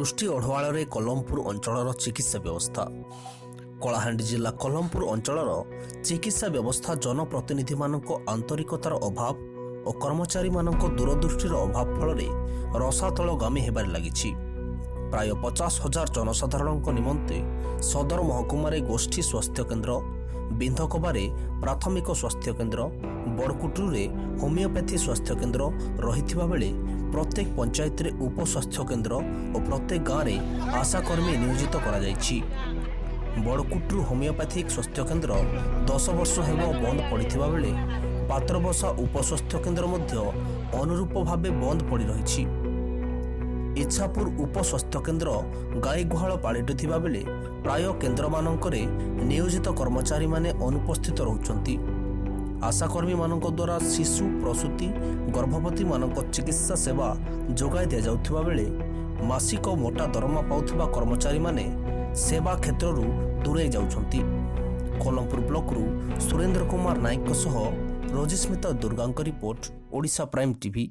ଗୋଷ୍ଠୀ ଅଢୁଆଳରେ କଲମପୁର ଅଞ୍ଚଳର ଚିକିତ୍ସା ବ୍ୟବସ୍ଥା। କଳାହାଣ୍ଡି ଜିଲ୍ଲା କଲମପୁର ଅଞ୍ଚଳର ଚିକିତ୍ସା ବ୍ୟବସ୍ଥା ଜନପ୍ରତିନିଧିମାନଙ୍କ ଆନ୍ତରିକତାର ଅଭାବ ଓ କର୍ମଚାରୀମାନଙ୍କ ଦୂରଦୃଷ୍ଟିର ଅଭାବ ଫଳରେ ରସାତଳଗାମୀ ହେବାରେ ଲାଗିଛି। ପ୍ରାୟ 50,000 ଜନସାଧାରଣଙ୍କ ନିମନ୍ତେ ସଦର ମହକୁମାରେ ଗୋଷ୍ଠୀ ସ୍ୱାସ୍ଥ୍ୟକେନ୍ଦ୍ର, ବିନ୍ଧକବାରେ ପ୍ରାଥମିକ ସ୍ୱାସ୍ଥ୍ୟକେନ୍ଦ୍ର, ବଡ଼କୁଟୁରେ ହୋମିଓପାଥି ସ୍ୱାସ୍ଥ୍ୟକେନ୍ଦ୍ର ରହିଥିବା ବେଳେ ପ୍ରତ୍ୟେକ ପଞ୍ଚାୟତରେ ଉପସ୍ୱାସ୍ଥ୍ୟକେନ୍ଦ୍ର ଓ ପ୍ରତ୍ୟେକ ଗାଁରେ ଆଶାକର୍ମୀ ନିୟୋଜିତ କରାଯାଇଛି। ବଡ଼କୁଟରୁ ହୋମିଓପାଥିକ୍ ସ୍ୱାସ୍ଥ୍ୟକେନ୍ଦ୍ର 10 ବର୍ଷ ହେବ ବନ୍ଦ ପଡ଼ିଥିବା ବେଳେ ପାତ୍ରବସା ଉପସ୍ୱାସ୍ଥ୍ୟକେନ୍ଦ୍ର ମଧ୍ୟ ଅନୁରୂପ ଭାବେ ବନ୍ଦ ପଡ଼ି ରହିଛି। ଇଚ୍ଛାପୁର ଉପସ୍ୱାସ୍ଥ୍ୟକେନ୍ଦ୍ର ଗାଈ ଗୁହାଳ ପାଳିଟୁଥିବା ବେଳେ ପ୍ରାୟ କେନ୍ଦ୍ରମାନଙ୍କରେ ନିୟୋଜିତ କର୍ମଚାରୀମାନେ ଅନୁପସ୍ଥିତ ରହୁଛନ୍ତି। ଆଶାକର୍ମୀମାନଙ୍କ ଦ୍ୱାରା ଶିଶୁ ପ୍ରସୂତି ଗର୍ଭବତୀମାନଙ୍କ ଚିକିତ୍ସା ସେବା ଯୋଗାଇ ଦିଆଯାଉଥିବା ବେଳେ ମାସିକ ମୋଟା ଦରମା ପାଉଥିବା କର୍ମଚାରୀମାନେ ସେବା କ୍ଷେତ୍ରରୁ ଦୂରେଇ ଯାଉଛନ୍ତି। କଲମପୁର ବ୍ଲକରୁ ସୁରେନ୍ଦ୍ର କୁମାର ନାୟକଙ୍କ ସହ ରୋଜିସ୍ମିତା ଦୁର୍ଗାଙ୍କ ରିପୋର୍ଟ, ଓଡ଼ିଶା ପ୍ରାଇମ୍ ଟିଭି।